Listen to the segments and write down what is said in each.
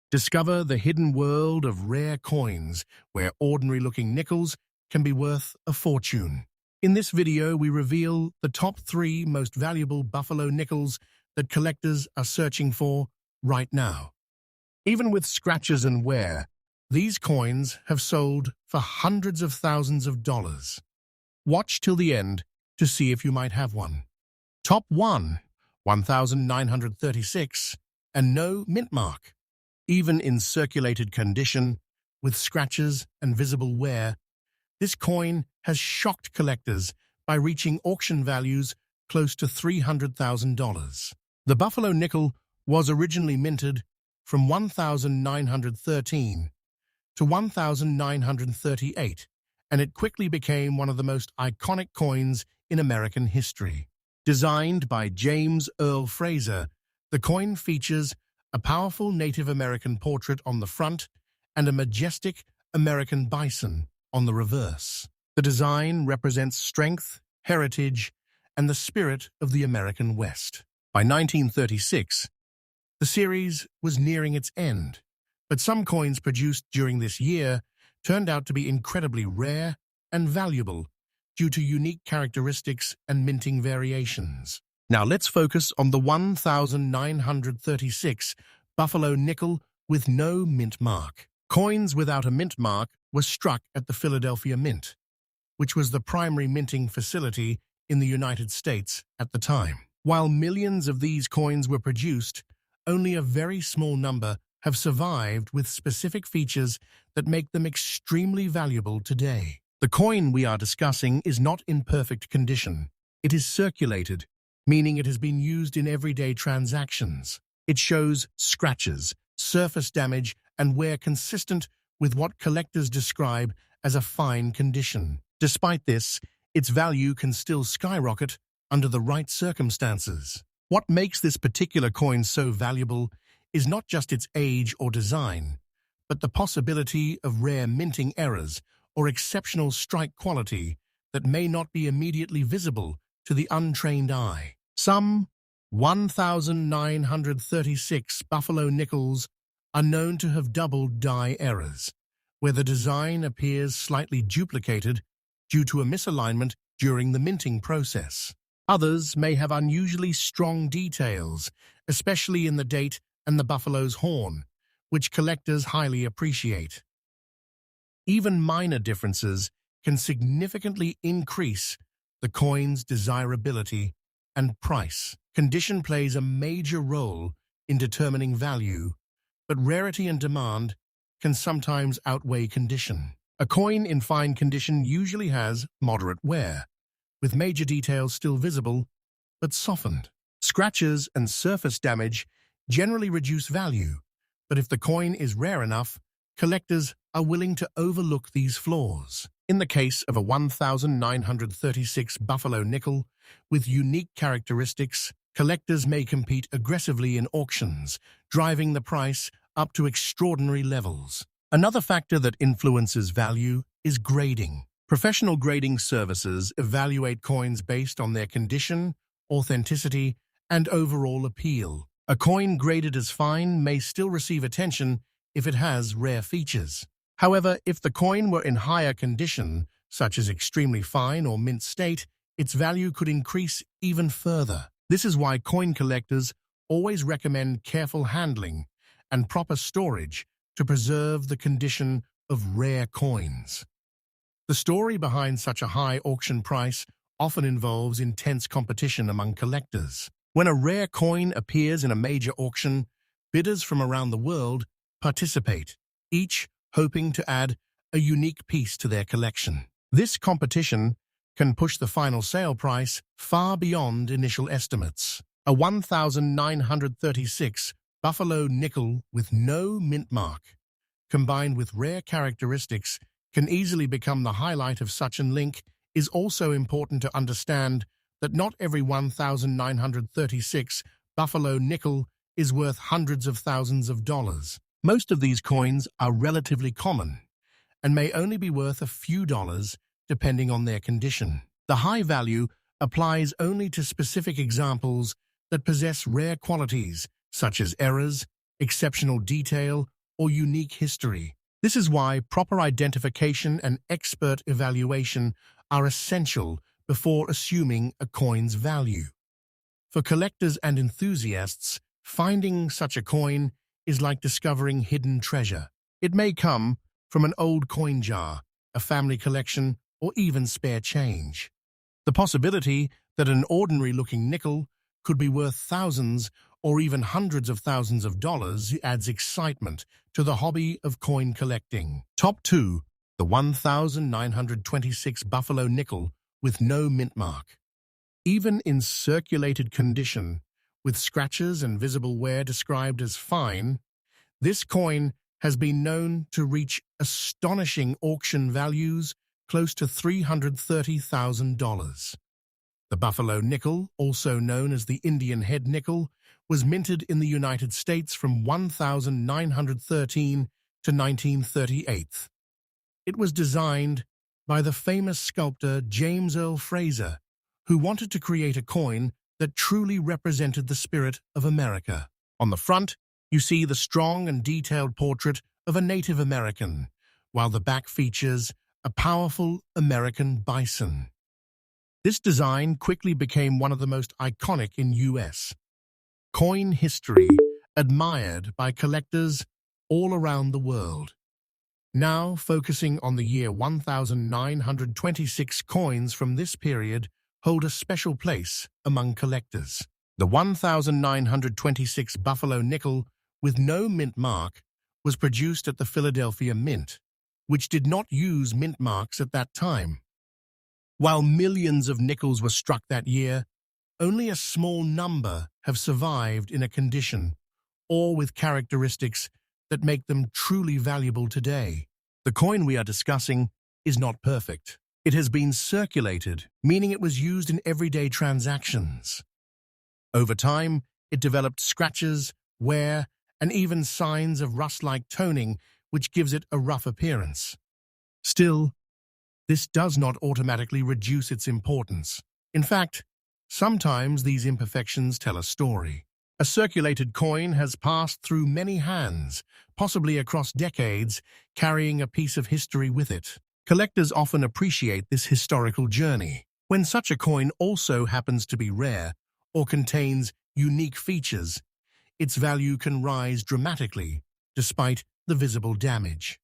Discover the hidden world of rare coins where ordinary-looking nickels can be worth a fortune. In this video, we reveal the top 3 most valuable buffalo nickels that collectors are searching for right now. Even with scratches and wear, these coins have sold for hundreds of thousands of dollars. Watch till the end to see if you might have one. Top 1, 1936, and no mint mark. Even in circulated condition, with scratches and visible wear, this coin has shocked collectors by reaching auction values close to $300,000. The buffalo nickel was originally minted from 1913 to 1938, and it quickly became one of the most iconic coins in American history. Designed by James Earl Fraser, the coin features a powerful Native American portrait on the front and a majestic American bison on the reverse. The design represents strength, heritage, and the spirit of the American West. By 1936, the series was nearing its end, but some coins produced during this year turned out to be incredibly rare and valuable due to unique characteristics and minting variations. Now let's focus on the 1936 buffalo nickel with no mint mark. Coins without a mint mark were struck at the Philadelphia Mint, which was the primary minting facility in the United States at the time. While millions of these coins were produced, only a very small number have survived with specific features that make them extremely valuable today. The coin we are discussing is not in perfect condition. It is circulated, meaning it has been used in everyday transactions. It shows scratches, surface damage, and wear consistent with what collectors describe as a fine condition. Despite this, its value can still skyrocket under the right circumstances. What makes this particular coin so valuable is not just its age or design, but the possibility of rare minting errors or exceptional strike quality that may not be immediately visible to the untrained eye. Some 1936 buffalo nickels are known to have double die errors, where the design appears slightly duplicated due to a misalignment during the minting process. Others may have unusually strong details, especially in the date and the buffalo's horn, which collectors highly appreciate. Even minor differences can significantly increase the coin's desirability and price. Condition plays a major role in determining value, but rarity and demand can sometimes outweigh condition. A coin in fine condition usually has moderate wear, with major details still visible but softened. Scratches and surface damage generally reduce value, but if the coin is rare enough, collectors are willing to overlook these flaws. In the case of a 1936 buffalo nickel with unique characteristics, collectors may compete aggressively in auctions, driving the price up to extraordinary levels. Another factor that influences value is grading. Professional grading services evaluate coins based on their condition, authenticity, and overall appeal. A coin graded as fine may still receive attention if it has rare features. However, if the coin were in higher condition, such as extremely fine or mint state, its value could increase even further. This is why coin collectors always recommend careful handling and proper storage to preserve the condition of rare coins. The story behind such a high auction price often involves intense competition among collectors. When a rare coin appears in a major auction, bidders from around the world participate, each hoping to add a unique piece to their collection. This competition can push the final sale price far beyond initial estimates. A 1936 buffalo nickel with no mint mark, combined with rare characteristics, can easily become the highlight of such an link. Is also important to understand that not every 1936 buffalo nickel is worth hundreds of thousands of dollars. Most of these coins are relatively common and may only be worth a few dollars depending on their condition. The high value applies only to specific examples that possess rare qualities such as errors, exceptional detail, or unique history. This is why proper identification and expert evaluation are essential before assuming a coin's value. For collectors and enthusiasts, finding such a coin is like discovering hidden treasure. It may come from an old coin jar, a family collection, or even spare change. The possibility that an ordinary-looking nickel could be worth thousands or even hundreds of thousands of dollars adds excitement to the hobby of coin collecting. Top 2. The 1926 Buffalo nickel with no mint mark. Even in circulated condition, with scratches and visible wear described as fine, this coin has been known to reach astonishing auction values close to $330,000. The Buffalo nickel, also known as the Indian head nickel, was minted in the United States from 1913 to 1938. It was designed by the famous sculptor James Earl Fraser, who wanted to create a coin that truly represented the spirit of America. On the front, you see the strong and detailed portrait of a Native American, while the back features a powerful American bison. This design quickly became one of the most iconic in U.S. coin history, admired by collectors all around the world. Now, focusing on the year 1926, coins from this period hold a special place among collectors. The 1926 Buffalo nickel with no mint mark was produced at the Philadelphia Mint, which did not use mint marks at that time. While millions of nickels were struck that year, only a small number have survived in a condition or with characteristics that make them truly valuable today. The coin we are discussing is not perfect. It has been circulated, meaning it was used in everyday transactions. Over time, it developed scratches, wear, and even signs of rust-like toning, which gives it a rough appearance. Still, this does not automatically reduce its importance. In fact, sometimes these imperfections tell a story. A circulated coin has passed through many hands, possibly across decades, carrying a piece of history with it. Collectors often appreciate this historical journey. When such a coin also happens to be rare or contains unique features, its value can rise dramatically, despite the visible damage.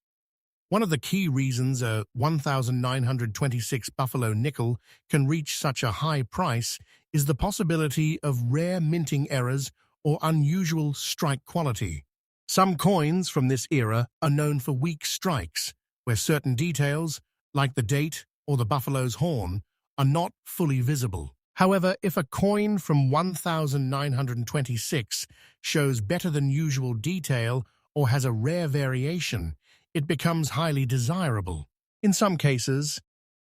One of the key reasons a 1926 Buffalo nickel can reach such a high price is the possibility of rare minting errors or unusual strike quality. Some coins from this era are known for weak strikes, where certain details, like the date or the buffalo's horn, are not fully visible. However, if a coin from 1926 shows better than usual detail or has a rare variation, it becomes highly desirable. In some cases,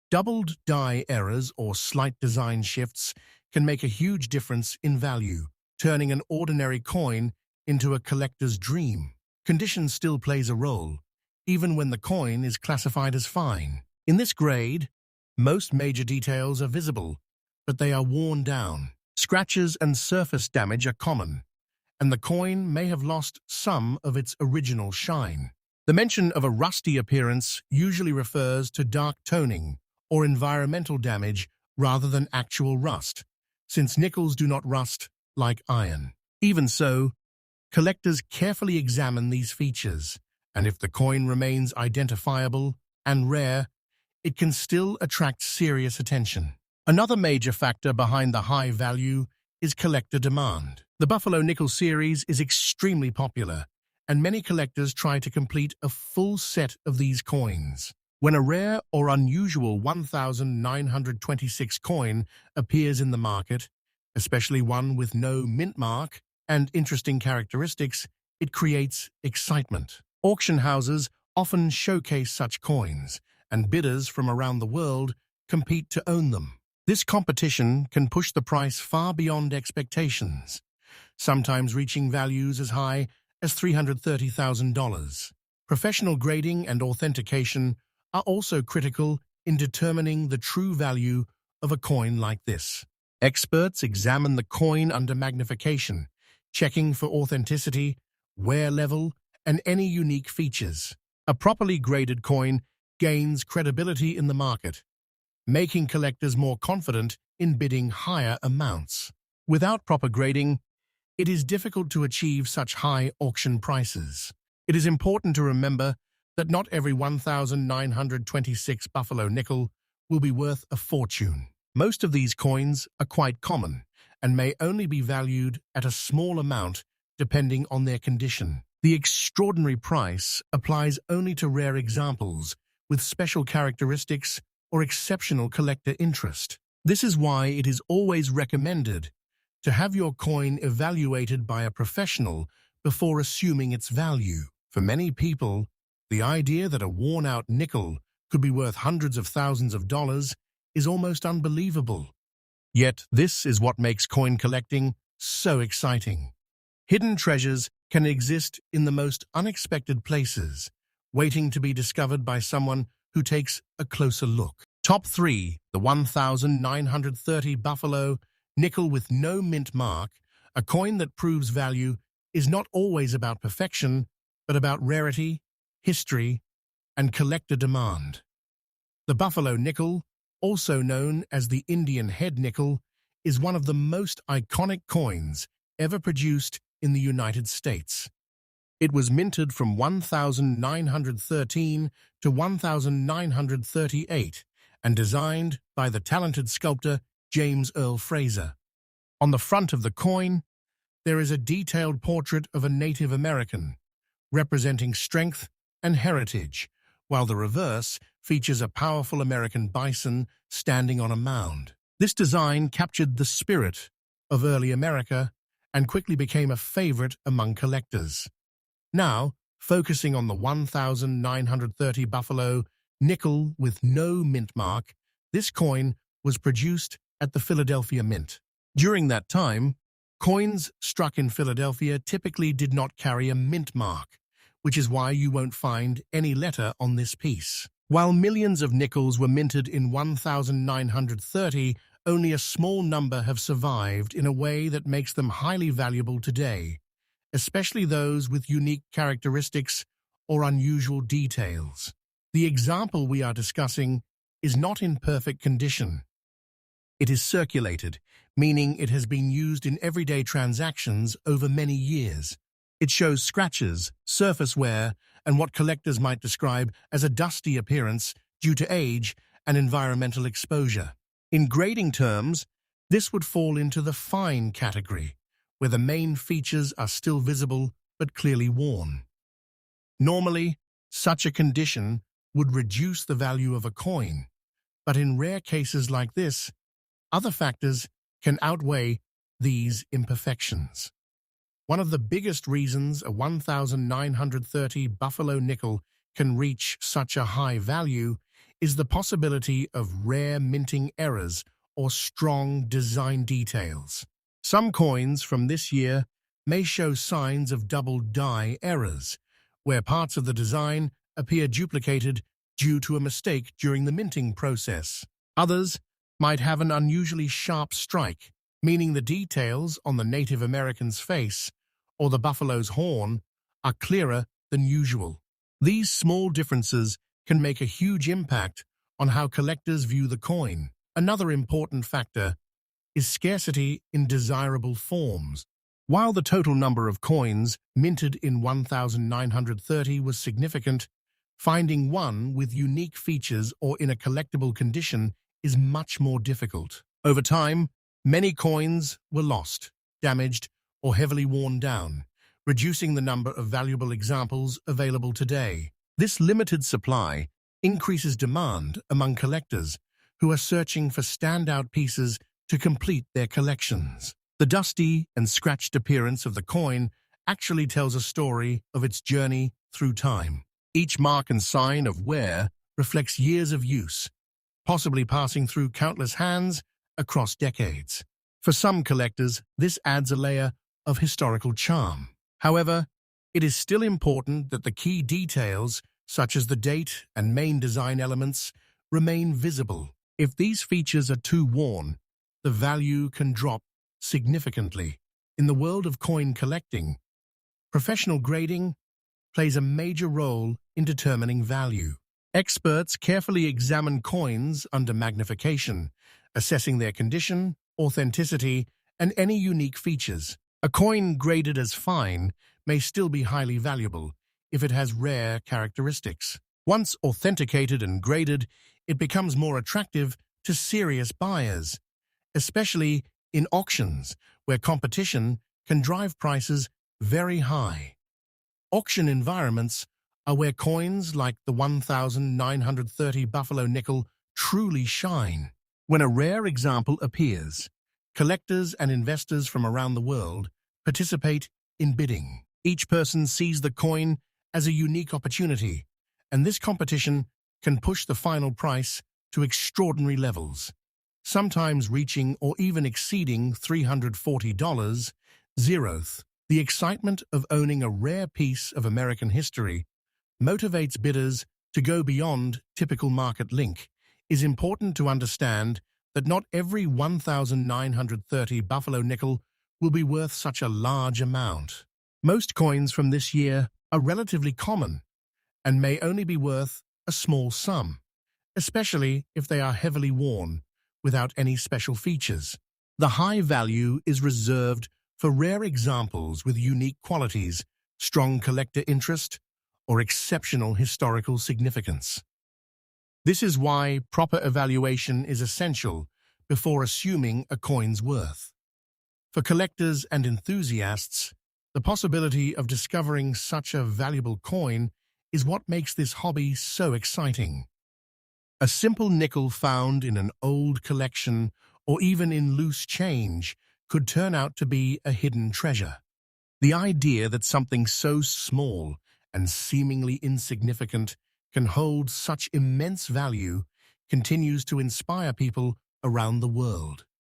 doubled die errors or slight design shifts can make a huge difference in value, turning an ordinary coin into a collector's dream. Condition still plays a role, even when the coin is classified as fine. In this grade, most major details are visible, but they are worn down. Scratches and surface damage are common, and the coin may have lost some of its original shine. The mention of a rusty appearance usually refers to dark toning or environmental damage rather than actual rust, since nickels do not rust like iron. Even so, collectors carefully examine these features, and if the coin remains identifiable and rare, it can still attract serious attention. Another major factor behind the high value is collector demand. The Buffalo nickel series is extremely popular, and many collectors try to complete a full set of these coins. When a rare or unusual 1926 coin appears in the market, especially one with no mint mark and interesting characteristics, it creates excitement. Auction houses often showcase such coins, and bidders from around the world compete to own them. This competition can push the price far beyond expectations, sometimes reaching values as high as $330,000. Professional grading and authentication are also critical in determining the true value of a coin like this. Experts examine the coin under magnification, checking for authenticity, wear level, and any unique features. A properly graded coin gains credibility in the market, making collectors more confident in bidding higher amounts. Without proper grading, it is difficult to achieve such high auction prices. It is important to remember that not every 1,926 buffalo nickel will be worth a fortune. Most of these coins are quite common and may only be valued at a small amount depending on their condition. The extraordinary price applies only to rare examples with special characteristics or exceptional collector interest. This is why it is always recommended to have your coin evaluated by a professional before assuming its value. For many people, the idea that a worn-out nickel could be worth hundreds of thousands of dollars is almost unbelievable. Yet this is what makes coin collecting so exciting. Hidden treasures can exist in the most unexpected places, waiting to be discovered by someone who takes a closer look. Top 3. The 1930 Buffalo Nickel with no mint mark. A coin that proves value is not always about perfection, but about rarity, history, and collector demand. The Buffalo Nickel, also known as the Indian head nickel, is one of the most iconic coins ever produced in the United States. It was minted from 1913 to 1938 and designed by the talented sculptor James Earl Fraser. On the front of the coin, there is a detailed portrait of a Native American, representing strength and heritage, while the reverse features a powerful American bison standing on a mound. This design captured the spirit of early America and quickly became a favorite among collectors. Now, focusing on the 1930 Buffalo Nickel with no mint mark, this coin was produced at the Philadelphia Mint. During that time, coins struck in Philadelphia typically did not carry a mint mark, which is why you won't find any letter on this piece. While millions of nickels were minted in 1930, only a small number have survived in a way that makes them highly valuable today, especially those with unique characteristics or unusual details. The example we are discussing is not in perfect condition. It is circulated, meaning it has been used in everyday transactions over many years. It shows scratches, surface wear, and what collectors might describe as a dusty appearance due to age and environmental exposure. In grading terms, this would fall into the fine category, where the main features are still visible but clearly worn. Normally, such a condition would reduce the value of a coin, but in rare cases like this, other factors can outweigh these imperfections. One of the biggest reasons a 1930 Buffalo nickel can reach such a high value is the possibility of rare minting errors or strong design details. Some coins from this year may show signs of double die errors, where parts of the design appear duplicated due to a mistake during the minting process. Others might have an unusually sharp strike, meaning the details on the Native American's face or the buffalo's horn are clearer than usual. These small differences can make a huge impact on how collectors view the coin. Another important factor is scarcity in desirable forms. While the total number of coins minted in 1930 was significant, finding one with unique features or in a collectible condition is much more difficult. Over time, many coins were lost, damaged, or heavily worn down, reducing the number of valuable examples available today. This limited supply increases demand among collectors who are searching for standout pieces to complete their collections. The dusty and scratched appearance of the coin actually tells a story of its journey through time. Each mark and sign of wear reflects years of use, possibly passing through countless hands across decades. For some collectors, this adds a layer of historical charm. However, it is still important that the key details, such as the date and main design elements, remain visible. If these features are too worn, the value can drop significantly. In the world of coin collecting, professional grading plays a major role in determining value. Experts carefully examine coins under magnification, assessing their condition, authenticity, and any unique features. A coin graded as fine may still be highly valuable if it has rare characteristics. Once authenticated and graded, it becomes more attractive to serious buyers, especially in auctions where competition can drive prices very high. Auction environments are where coins like the 1930 Buffalo nickel truly shine. When a rare example appears, collectors and investors from around the world participate in bidding. Each person sees the coin as a unique opportunity, and this competition can push the final price to extraordinary levels, sometimes reaching or even exceeding $340. Zeroth. The excitement of owning a rare piece of American history motivates bidders to go beyond typical market link. It is important to understand that not every 1930 Buffalo nickel will be worth such a large amount. Most coins from this year are relatively common and may only be worth a small sum, especially if they are heavily worn without any special features. The high value is reserved for rare examples with unique qualities, strong collector interest, or exceptional historical significance. This is why proper evaluation is essential before assuming a coin's worth. For collectors and enthusiasts, the possibility of discovering such a valuable coin is what makes this hobby so exciting. A simple nickel found in an old collection or even in loose change could turn out to be a hidden treasure. The idea that something so small and seemingly insignificant can hold such immense value continues to inspire people around the world.